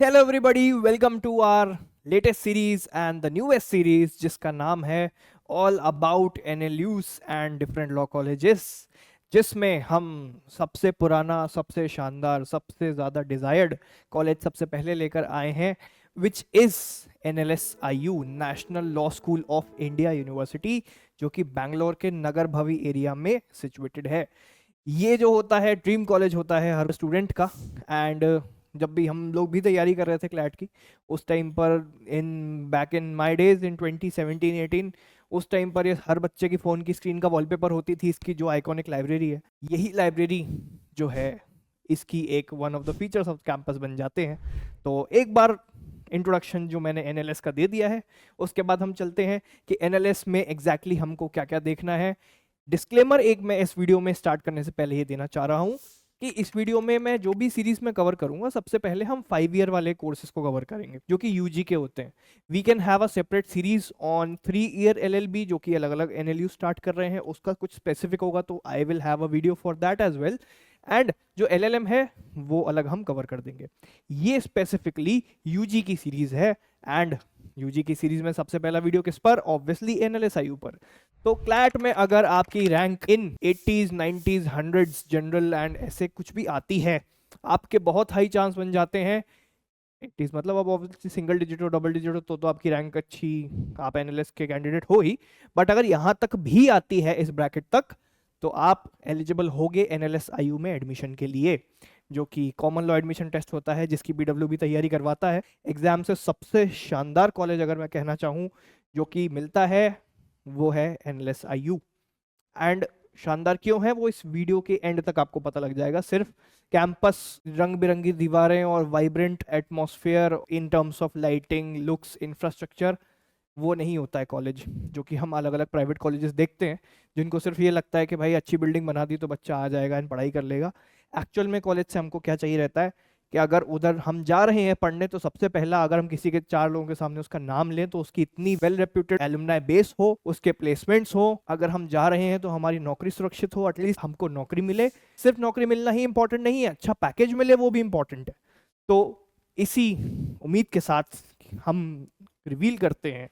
Hello everybody, welcome to our latest series and the newest series जिसका नाम है all about NLUs and different law colleges, जिसमें हम सबसे पुराना, सबसे शानदार, सबसे ज़्यादा डिज़ायर्ड कॉलेज सबसे पहले लेकर आए हैं, which is NLSIU, national law school of India university, जो कि बैंगलोर के नगर भवी एरिया में सिचुएटेड है। ये जो होता है ड्रीम कॉलेज होता है हर स्टूडेंट का। एंड जब भी हम लोग भी तैयारी कर रहे थे क्लैट की, उस टाइम पर back in my days in 2017-18, उस टाइम पर ये हर बच्चे की फ़ोन की स्क्रीन का वॉलपेपर होती थी इसकी जो आइकॉनिक लाइब्रेरी है। यही लाइब्रेरी जो है इसकी एक one of the features off campus बन जाते हैं। तो एक बार इंट्रोडक्शन जो मैंने NLS का दे दिया है, उसके बाद हम चलते हैं कि NLS में एग्जैक्टली हमको क्या क्या देखना है। डिस्क्लेमर एक मैं इस वीडियो में स्टार्ट करने से पहले ये देना चाह रहा हूँ कि इस वीडियो में मैं जो भी सीरीज में कवर करूंगा, सबसे पहले हम 5 ईयर वाले कोर्सेज को कवर करेंगे जो कि यूजी के होते हैं। We can have a separate series on 3 year LLB जो कि अलग अलग NLU स्टार्ट कर रहे हैं, उसका कुछ स्पेसिफिक होगा तो I will have a video for that as well. And जो LLM है वो अलग हम कवर कर देंगे। ये स्पेसिफिकली यूजी की सीरीज है। एंड यूजी की सीरीज में सबसे पहला वीडियो किस पर? ऑब्वियसली NLSIU पर। तो क्लैट में अगर आपकी rank in 80s 90s 100s general and ऐसे कुछ भी आती है, आपके बहुत हाई चांस बन जाते हैं। 80s मतलब अब ऑब्वियसली सिंगल डिजिट और डबल डिजिट हो तो आपकी रैंक अच्छी, आप NLS के कैंडिडेट हो ही। बट अगर यहाँ तक भी आती है इस ब्रैकेट तक, तो आप एलिजिबल होगे NLSIU में एडमिशन के लिए, जो कि कॉमन लॉ एडमिशन टेस्ट होता है, जिसकी BW भी तैयारी करवाता है। एग्जाम से सबसे शानदार कॉलेज अगर मैं कहना चाहूँ जो कि मिलता है, वो है NLSIU। एंड शानदार क्यों है वो इस वीडियो के एंड तक आपको पता लग जाएगा। सिर्फ कैंपस, रंग बिरंगी दीवारें और vibrant atmosphere in terms of lighting, looks, infrastructure, वो नहीं होता है कॉलेज जो कि हम अलग अलग प्राइवेट कॉलेजेस देखते हैं, जिनको सिर्फ ये लगता है कि भाई अच्छी बिल्डिंग बना दी तो बच्चा आ जाएगा एंड पढ़ाई कर लेगा। एक्चुअल में कॉलेज से हमको क्या चाहिए रहता है कि अगर उधर हम जा रहे हैं पढ़ने, तो सबसे पहला अगर हम किसी के 4 लोगों के सामने उसका नाम लें तो उसकी इतनी वेल रेप्यूटेड एलुमनाई बेस हो, उसके प्लेसमेंट्स हो, अगर हम जा रहे हैं तो हमारी नौकरी सुरक्षित हो, एटलीस्ट हमको नौकरी मिले। सिर्फ नौकरी मिलना ही इंपॉर्टेंट नहीं है, अच्छा पैकेज मिले वो भी इंपॉर्टेंट है। तो इसी उम्मीद के साथ हम रिवील करते हैं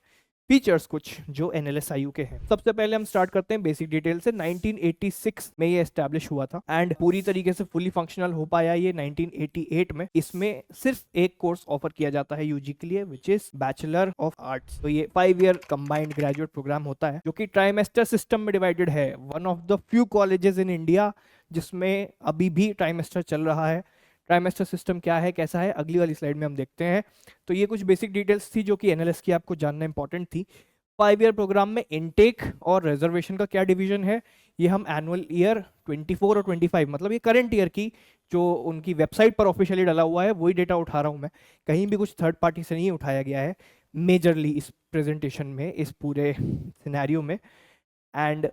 फीचर्स कुछ जो NLSIU के हैं। सबसे पहले हम स्टार्ट करते हैं बेसिक डिटेल से। 1986 में ये एस्टैब्लिश हुआ था एंड पूरी तरीके से फुली फंक्शनल हो पाया ये 1988 में। इसमें सिर्फ एक कोर्स ऑफर किया जाता है यूजी के लिए, which is bachelor of arts. तो ये 5 ईयर कंबाइंड ग्रेजुएट प्रोग्राम होता है जो कि ट्राइमेस्टर सिस्टम में डिवाइडेड है। One of the few colleges in India जिसमें अभी भी ट्राइमेस्टर चल रहा है। ट्राइमेस्टर सिस्टम क्या है, कैसा है, अगली वाली स्लाइड में हम देखते हैं। तो ये कुछ बेसिक डिटेल्स थी जो कि NLS की आपको जानना इंपॉर्टेंट थी। 5 ईयर प्रोग्राम में इनटेक और रिजर्वेशन का क्या डिवीजन है, ये हम एनुअल ईयर 24 और 25, मतलब ये करंट ईयर की जो उनकी वेबसाइट पर ऑफिशियली डाला हुआ है वही डेटा उठा रहा हूँ मैं, कहीं भी कुछ थर्ड पार्टी से नहीं उठाया गया है मेजरली इस प्रेजेंटेशन में, इस पूरे सिनेरियो में। एंड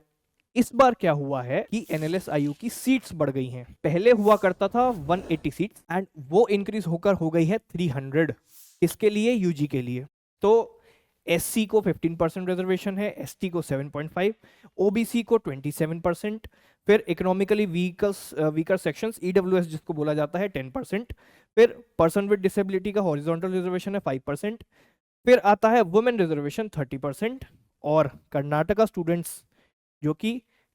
इस बार क्या हुआ है कि NLSIU की सीट्स बढ़ गई हैं। पहले हुआ करता था 180 सीट्स एंड वो इंक्रीज होकर हो गई है 300। इसके लिए यूजी के लिए तो SC को 15% रिजर्वेशन है, ST को 7.5, OBC को 27%, फिर इकोनॉमिकली वीकर सेक्शंस EWS जिसको बोला जाता है 10%, फिर पर्सन विद डिसेबिलिटी का हॉरिजॉन्टल रिजर्वेशन है 5%, फिर आता है वुमेन रिजर्वेशन 30%, और कर्नाटका स्टूडेंट्स जो कि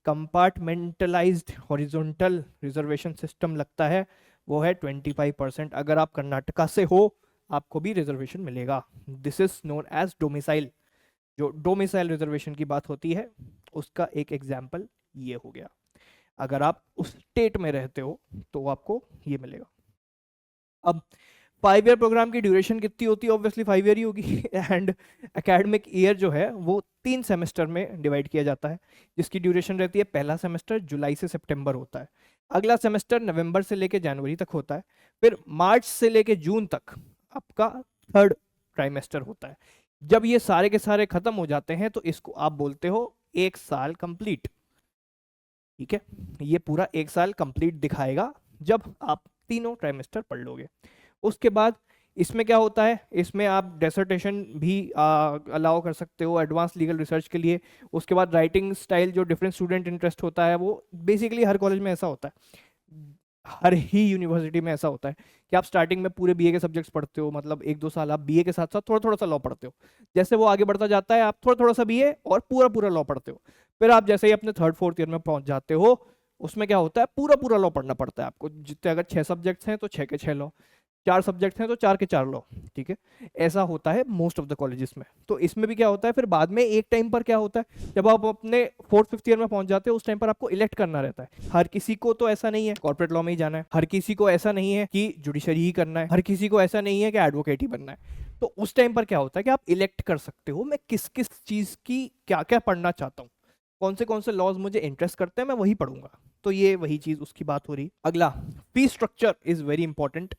कंपार्टमेंटलाइज्ड हॉरिजॉन्टल रिजर्वेशन सिस्टम लगता है, वो है 25%। अगर आप कर्नाटका से हो आपको भी रिजर्वेशन मिलेगा। This is known as domicile. जो डोमिसाइल रिजर्वेशन की बात होती है उसका एक एग्जाम्पल ये हो गया। अगर आप उस स्टेट में रहते हो तो आपको ये मिलेगा। अब 5 ईयर प्रोग्राम की ड्यूरेशन कितनी होती है? ऑब्वियसली 5 ईयर ही होगी। एंड एकेडमिक ईयर जो है वो 3 सेमेस्टर में डिवाइड किया जाता है, जिसकी ड्यूरेशन रहती है, पहला सेमेस्टर जुलाई से सितंबर होता है, अगला सेमेस्टर नवंबर से लेके जनवरी तक होता है, फिर मार्च से लेके जून तक आपका थर्ड ट्राइमेस्टर होता है। जब ये सारे के सारे खत्म हो जाते हैं तो इसको आप बोलते हो 1 साल कंप्लीट। ठीक है, ये पूरा 1 साल कंप्लीट दिखाएगा जब आप तीनों ट्राइमेस्टर पढ़ लोगे। उसके बाद इसमें क्या होता है, इसमें आप डेसर्टेशन भी अलाउ कर सकते हो एडवांस लीगल रिसर्च के लिए। उसके बाद राइटिंग स्टाइल जो डिफरेंट स्टूडेंट इंटरेस्ट होता है, वो बेसिकली हर कॉलेज में ऐसा होता है। हर ही यूनिवर्सिटी में ऐसा होता है कि आप स्टार्टिंग में पूरे बीए के सब्जेक्ट्स पढ़ते हो, मतलब 1-2 साल आप बीए के साथ साथ थोड़ा थोड़ा सा लॉ पढ़ते हो। जैसे वो आगे बढ़ता जाता है, आप थोड़ा थोड़ा सा बीए और पूरा पूरा लॉ पढ़ते हो। फिर आप जैसे ही अपने थर्ड फोर्थ ईयर में पहुंच जाते हो, उसमें क्या होता है, पूरा पूरा लॉ पढ़ना पड़ता है आपको। जितने अगर 6 सब्जेक्ट्स हैं तो 6 के 6 लॉ, 4 सब्जेक्ट्स हैं तो 4 के 4 लॉ। ठीक है, ऐसा होता है मोस्ट ऑफ द कॉलेजेस में। तो इसमें भी क्या होता है, फिर बाद में एक टाइम पर क्या होता है, जब आप अपने फोर्थ फिफ्थ ईयर में पहुंच जाते हो, उस टाइम पर आपको इलेक्ट करना रहता है। हर किसी को तो ऐसा नहीं है कॉर्पोरेट लॉ में ही जाना है, हर किसी को ऐसा नहीं है कि जुडिशरी ही करना है, हर किसी को ऐसा नहीं है कि एडवोकेट ही बनना है। तो उस टाइम पर क्या होता है कि आप इलेक्ट कर सकते हो, मैं किस किस चीज की क्या क्या पढ़ना चाहता हूँ, कौन से लॉज मुझे इंटरेस्ट करते हैं, मैं वही पढ़ूंगा। तो ये वही चीज उसकी बात हो रही। अगला, fee structure is very important.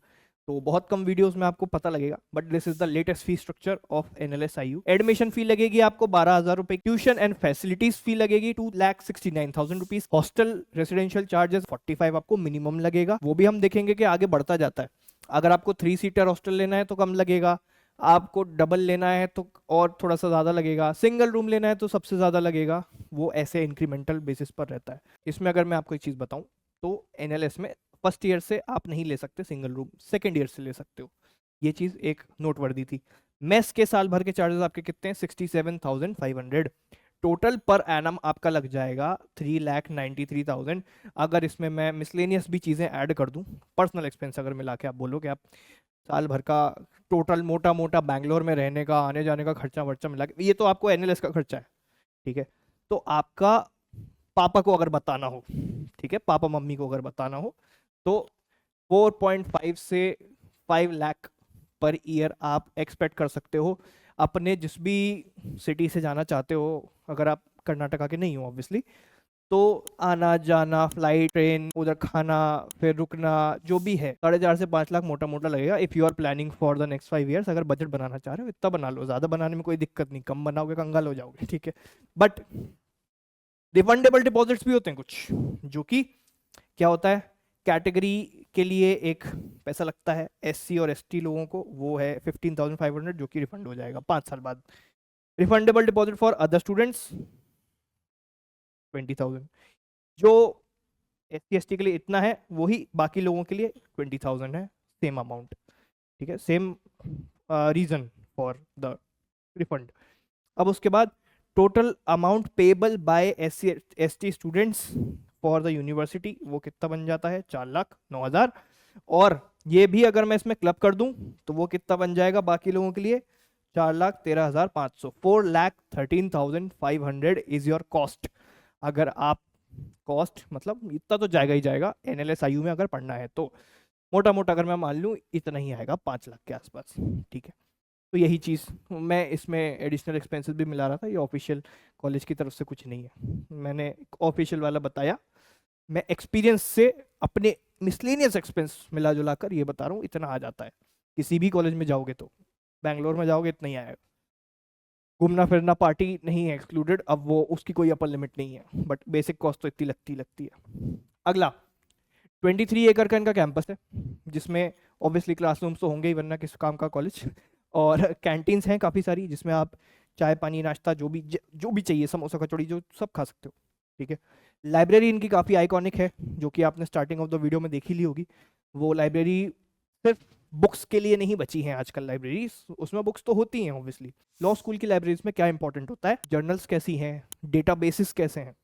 तो बहुत कम वीडियोस में आपको पता लगेगा, but this is the latest fee structure of NLSIU. Admission fee लगेगी आपको 12,000 रुपए, ट्यूशन एंड फैसिलिटीज फी लगेगी 2,69,000 रुपीज, हॉस्टल रेसिडेंशियल चार्जेस 45 आपको मिनिमम लगेगा। वो भी हम देखेंगे कि आगे बढ़ता जाता है। अगर आपको 3 सीटर हॉस्टल लेना है तो कम लगेगा, आपको डबल लेना है तो और थोड़ा सा ज्यादा लगेगा, सिंगल रूम लेना है तो सबसे ज्यादा लगेगा। वो ऐसे इंक्रीमेंटल बेसिस पर रहता है। इसमें अगर मैं आपको एक चीज बताऊं, तो एनएलएस में फर्स्ट ईयर से आप नहीं ले सकते सिंगल रूम, सेकेंड ईयर से ले सकते हो। ये चीज एक नोटवर्दी थी। मेस के साल भर के चार्जेस आपके कितने हैं, 67,500। टोटल पर एनम आपका लग जाएगा 3,93,000। अगर इसमें मैं मिसलेनियस भी चीजें ऐड कर दूं, पर्सनल एक्सपेंस अगर मिला के आप बोलोगे, आप साल भर का टोटल मोटा मोटा बैंगलोर में रहने का आने जाने का खर्चा वर्चा मिला के, ये तो आपको एनएलएस का खर्चा है। ठीक है, तो आपका पापा को अगर बताना हो, ठीक है, पापा मम्मी को अगर बताना हो, तो 4.5 से 5 लाख पर ईयर आप एक्सपेक्ट कर सकते हो। अपने जिस भी सिटी से जाना चाहते हो, अगर आप कर्नाटका के नहीं हो ऑब्वियसली, तो आना जाना, फ्लाइट, ट्रेन, उधर खाना, फिर रुकना, जो भी है 4.5 से 5 लाख मोटा मोटा लगेगा। If you are planning for the next 5 years, अगर बजट बनाना चाह रहे हो इतना बना लो, ज्यादा बनाने में कोई दिक्कत नहीं, कम बनाओगे कंगाल हो जाओगे। ठीक है, बट रिफंडेबल डिपॉजिट्स भी होते हैं कुछ, जो कि क्या होता है, कैटेगरी के लिए एक पैसा लगता है, एससी और एसटी लोगों को वो है 15,500, जो कि रिफंड हो जाएगा 5 साल बाद। Refundable deposit for other students 20,000, जो एससी एसटी के लिए इतना है, वही बाकी लोगों के लिए 20,000 है, सेम अमाउंट। ठीक है, same reason for the refund. अब उसके बाद total amount payable by SC ST students for the university, वो कितना बन जाता है, 4,09,000। और ये भी अगर मैं इसमें क्लब कर दूं तो वो कितना बन जाएगा बाकी लोगों के लिए, 4,13,500। 4,13,500 इज योर कॉस्ट। अगर आप कॉस्ट मतलब इतना तो जाएगा ही जाएगा एनएलएसआईयू में अगर पढ़ना है तो, मोटा मोटा अगर मैं मान लूँ इतना ही आएगा, 5 लाख के आसपास। ठीक है, तो यही चीज़ मैं इसमें एडिशनल एक्सपेंसेस भी मिला रहा था, ये ऑफिशियल कॉलेज की तरफ से कुछ नहीं है, मैंने ऑफिशियल वाला बताया। मैं एक्सपीरियंस से अपने मिसलेनियस एक्सपेंस मिला जुला कर ये बता रहा हूँ, इतना आ जाता है। किसी भी कॉलेज में जाओगे तो, बैंगलोर में जाओगे इतना ही आएगा। घूमना फिरना पार्टी नहीं है एक्सक्लूडेड, अब वो उसकी कोई अपर लिमिट नहीं है, बट बेसिक कॉस्ट तो इतनी लगती है। अगला, 23 एकड़ का इनका कैंपस है, जिसमें ऑब्वियसली क्लासरूम्स तो होंगे ही, वरना किस काम का कॉलेज। और कैंटीन्स हैं काफ़ी सारी, जिसमें आप चाय पानी नाश्ता जो भी चाहिए, समोसा कचौड़ी जो सब खा सकते हो। ठीक है, लाइब्रेरी इनकी काफ़ी आइकॉनिक है, जो कि आपने स्टार्टिंग ऑफ द वीडियो में देखी ली होगी। वो लाइब्रेरी सिर्फ बुक्स के लिए नहीं बची हैं आजकल लाइब्रेरीज, उसमें बुक्स तो होती हैं ऑब्वियसली। लॉ स्कूल की लाइब्रेरीज में क्या इंपॉर्टेंट होता है, जर्नल्स कैसी हैं, डेटाबेसेस कैसे हैं।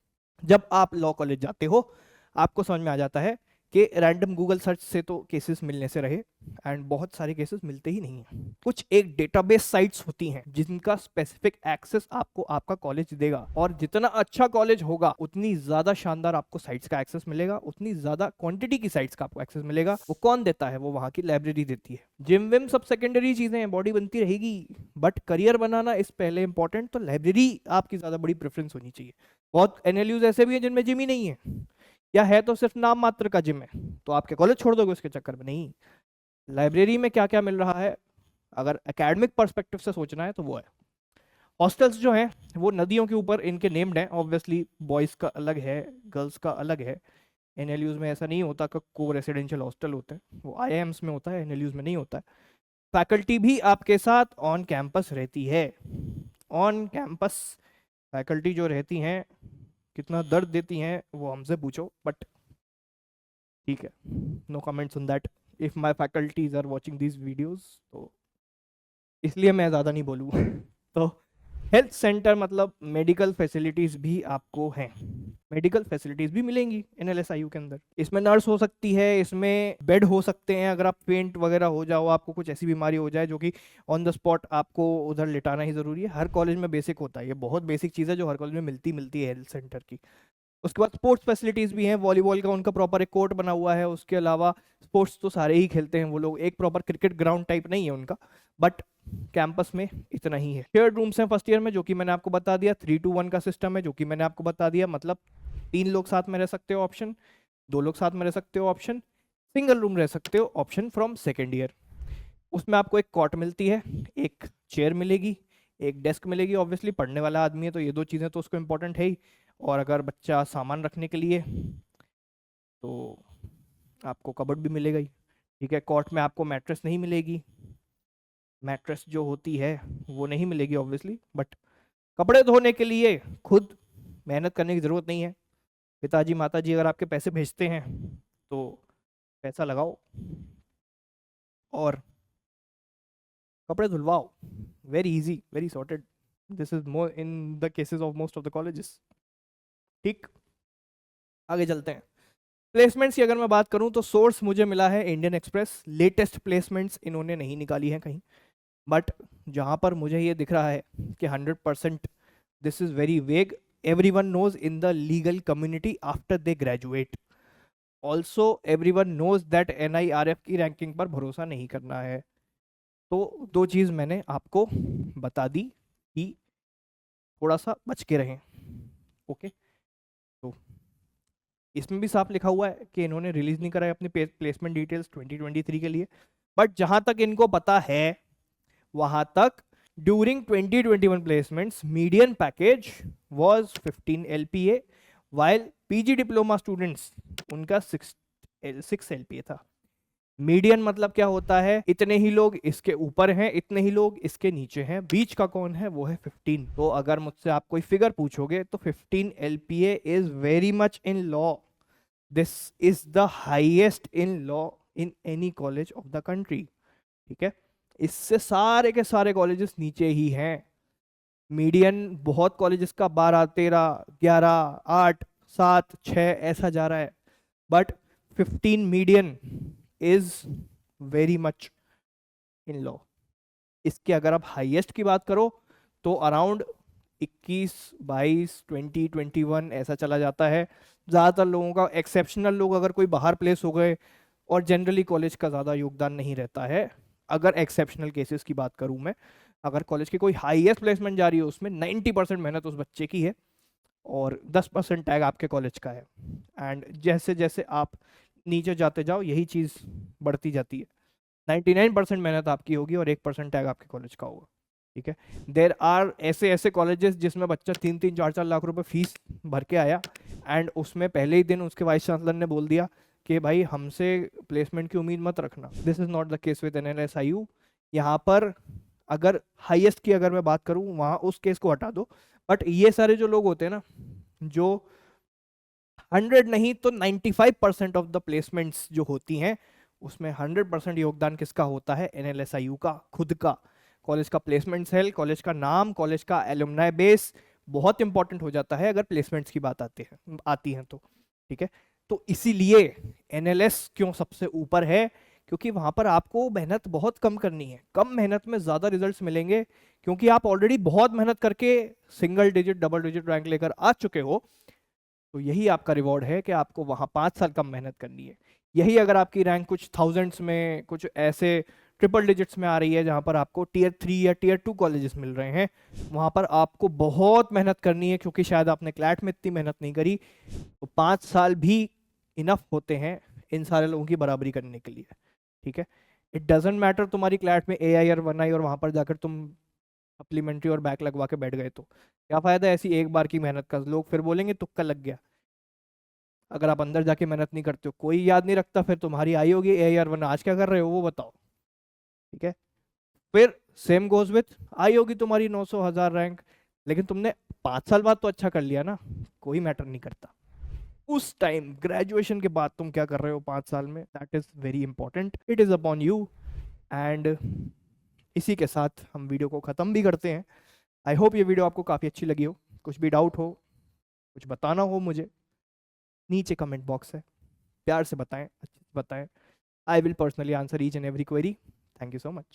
जब आप लॉ कॉलेज जाते हो, आपको समझ में आ जाता है कि रैंडम गूगल सर्च से तो केसेस मिलने से रहे, एंड बहुत सारे केसेस मिलते ही नहीं हैं। कुछ एक डेटाबेस साइट्स होती हैं जिनका स्पेसिफिक एक्सेस आपको आपका कॉलेज देगा, और जितना अच्छा कॉलेज होगा उतनी ज्यादा शानदार आपको साइट्स का एक्सेस मिलेगा, उतनी ज्यादा क्वांटिटी की साइट्स का आपको एक्सेस मिलेगा। वो कौन देता है, वो वहां की लाइब्रेरी देती है। जिम विम सब सेकेंडरी चीजें हैं, बॉडी बनती रहेगी, बट करियर बनाना इस पहले इंपॉर्टेंट, तो लाइब्रेरी आपकी ज्यादा बड़ी प्रेफरेंस होनी चाहिए। बहुत एनएलयूज ऐसे भी हैं जिनमें जिम ही नहीं है, या है तो सिर्फ नाम मात्र का जिम है, तो आपके कॉलेज छोड़ दोगे उसके चक्कर में, नहीं। लाइब्रेरी में क्या क्या मिल रहा है, अगर एकेडमिक पर्सपेक्टिव से सोचना है तो वो है। हॉस्टल्स जो हैं वो नदियों के ऊपर इनके नेम्ड हैं, ऑब्वियसली बॉयज़ का अलग है, गर्ल्स का अलग है। एनएलयूज में ऐसा नहीं होता कि को रेसिडेंशियल हॉस्टल होते हैं, वो आईआईएम्स में होता है, एनएलयूज में नहीं होता है। फैकल्टी भी आपके साथ ऑन कैंपस रहती है। ऑन कैंपस फैकल्टी जो रहती हैं, कितना दर्द देती हैं वो हमसे पूछो, बट ठीक है, no comments on that if my faculties are watching these videos, तो इसलिए मैं ज़्यादा नहीं बोलूँ तो हेल्थ सेंटर मतलब मेडिकल फैसिलिटीज़ भी आपको हैं, मेडिकल फैसिलिटीज़ भी मिलेंगी एनएलएसआईयू के अंदर। इसमें नर्स हो सकती है, इसमें बेड हो सकते हैं, अगर आप पेंट वगैरह हो जाओ, आपको कुछ ऐसी बीमारी हो जाए जो कि ऑन द स्पॉट आपको उधर लिटाना ही ज़रूरी है। हर कॉलेज में बेसिक होता है, ये बहुत बेसिक चीज़ है जो हर कॉलेज में मिलती है हेल्थ सेंटर की। उसके बाद स्पोर्ट्स फैसिलिटीज़ भी हैं, वॉलीबॉल का उनका प्रॉपर एक कोर्ट बना हुआ है। उसके अलावा स्पोर्ट्स तो सारे ही खेलते हैं वो लोग, एक प्रॉपर क्रिकेट ग्राउंड टाइप नहीं है उनका, बट कैंपस में इतना ही है। शेयर्ड रूम्स हैं फर्स्ट ईयर में, जो कि मैंने आपको बता दिया। 3:1 का सिस्टम है, जो कि मैंने आपको बता दिया, मतलब 3 लोग साथ में रह सकते हो ऑप्शन, 2 लोग साथ में रह सकते हो ऑप्शन, सिंगल रूम रह सकते हो ऑप्शन फ्रॉम सेकेंड ईयर। उसमें आपको एक कॉट मिलती है, एक चेयर मिलेगी, एक डेस्क मिलेगी। ऑब्वियसली पढ़ने वाला आदमी है तो ये 2 चीज़ें तो उसको इम्पोर्टेंट है ही, और अगर बच्चा सामान रखने के लिए तो आपको कबर्ड भी मिलेगा ही। ठीक है, कॉट में आपको मैट्रेस नहीं मिलेगी, मैट्रेस जो होती है वो नहीं मिलेगी ऑब्वियसली, बट कपड़े धोने के लिए खुद मेहनत करने की ज़रूरत नहीं है। पिताजी माताजी अगर आपके पैसे भेजते हैं तो पैसा लगाओ और कपड़े धुलवाओ, very easy, very sorted. This is more in the cases of most of the colleges. ठीक, आगे चलते हैं। प्लेसमेंट्स की अगर मैं बात करूं तो सोर्स मुझे मिला है इंडियन एक्सप्रेस। लेटेस्ट प्लेसमेंट्स इन्होंने नहीं निकाली है कहीं, बट जहां पर मुझे ये दिख रहा है कि 100% this is very vague, everyone knows in the legal community after they graduate, also everyone knows that NIRF की रैंकिंग पर भरोसा नहीं करना है। तो 2 चीज़ मैंने आपको बता दी कि थोड़ा सा बच के रहें। ओके, तो इसमें भी साफ लिखा हुआ है कि इन्होंने रिलीज नहीं कराया अपनी प्लेसमेंट डिटेल्स 2023 के लिए, बट जहां तक इनको पता है वहां तक during 2021 placements median package was 15 LPA, while PG diploma students उनका 6 LPA था। मीडियन मतलब क्या होता है, इतने ही लोग इसके ऊपर हैं, इतने ही लोग इसके नीचे हैं, बीच का कौन है, वो है 15। तो अगर मुझसे आप कोई फिगर पूछोगे तो 15 LPA is very much in law, this is the highest in law in any college of the country. ठीक है, इससे सारे के सारे कॉलेजेस नीचे ही हैं। मीडियन बहुत कॉलेजेस का 12, 13, 11, 8, 7, 6 ऐसा जा रहा है, but 15 median is very much in law. इसके अगर आप हाईएस्ट की बात करो तो अराउंड 21, 22, 20, 21 ऐसा चला जाता है। ज़्यादातर लोगों का, एक्सेप्शनल लोग अगर कोई बाहर प्लेस हो गए, और जनरली कॉलेज का ज़्यादा योगदान नहीं रहता है। अगर एक्सेप्शनल केसेस की बात करूं मैं, अगर कॉलेज की कोई हाईएस्ट प्लेसमेंट जा रही है उसमें 90% मेहनत उस बच्चे की है और 10% टैग आपके कॉलेज का है। एंड जैसे जैसे आप नीचे जाते जाओ यही चीज़ बढ़ती जाती है। 99% मेहनत आपकी होगी और 1% टैग आपके कॉलेज का होगा। ठीक है, देर आर ऐसे ऐसे कॉलेजेस जिसमें बच्चा 3-3, 4-4 लाख रुपए फीस भर के आया, एंड उसमें पहले ही दिन उसके वाइस चांसलर ने बोल दिया कि भाई हमसे प्लेसमेंट की उम्मीद मत रखना। This is not the case with NLSIU। यहाँ पर अगर हाईएस्ट की अगर मैं बात करूँ, वहाँ उस केस को हटा दो, बट ये सारे जो लोग होते हैं ना, जो 100 नहीं तो 95% ऑफ द प्लेसमेंट्स जो होती हैं उसमें 100% योगदान किसका होता है, NLSIU का खुद का। कॉलेज का प्लेसमेंट सेल, कॉलेज का नाम, कॉलेज का एलुमनाई बेस बहुत इंपॉर्टेंट हो जाता है अगर प्लेसमेंट्स की बात आती है तो। ठीक है, तो इसीलिए NLS क्यों सबसे ऊपर है, क्योंकि वहां पर आपको मेहनत बहुत कम करनी है, कम मेहनत में ज्यादा रिजल्ट्स मिलेंगे, क्योंकि आप ऑलरेडी बहुत मेहनत करके single digit, double digit rank लेकर आ चुके हो। तो यही आपका रिवॉर्ड है कि आपको वहाँ 5 साल कम मेहनत करनी है। यही अगर आपकी रैंक कुछ थाउजेंड्स में, कुछ ऐसे ट्रिपल डिजिट्स में आ रही है जहाँ पर आपको Tier 3 या Tier 2 कॉलेजेस मिल रहे हैं, वहाँ पर आपको बहुत मेहनत करनी है, क्योंकि शायद आपने क्लैट में इतनी मेहनत नहीं करी। तो 5 साल भी इनफ होते हैं इन सारे लोगों की बराबरी करने के लिए। ठीक है, इट डजेंट मैटर तुम्हारी क्लैट में AI और 1I और वहाँ पर जाकर तुम सप्लीमेंट्री और बैक लगवा के बैठ गए, तो क्या फायदा ऐसी एक बार की मेहनत का, लोग फिर बोलेंगे तुक्का लग गया। अगर आप अंदर जाके मेहनत नहीं करते हो, कोई याद नहीं रखता, फिर तुम्हारी आई होगी AIR 1, आज क्या कर रहे हो वो बताओ। ठीक है, फिर सेम गोज विथ, आई होगी तुम्हारी 900, 1000 रैंक, लेकिन तुमने 5 साल बाद तो अच्छा कर लिया ना, कोई मैटर नहीं करता। उस टाइम ग्रेजुएशन के बाद तुम क्या कर रहे हो 5 साल में, that is very important, it is upon you. And इसी के साथ हम वीडियो को ख़त्म भी करते हैं। आई होप ये वीडियो आपको काफ़ी अच्छी लगी हो। कुछ भी डाउट हो, कुछ बताना हो मुझे, नीचे कमेंट बॉक्स है, प्यार से बताएं, अच्छे से बताएं। I will personally answer each and every query. Thank you so much.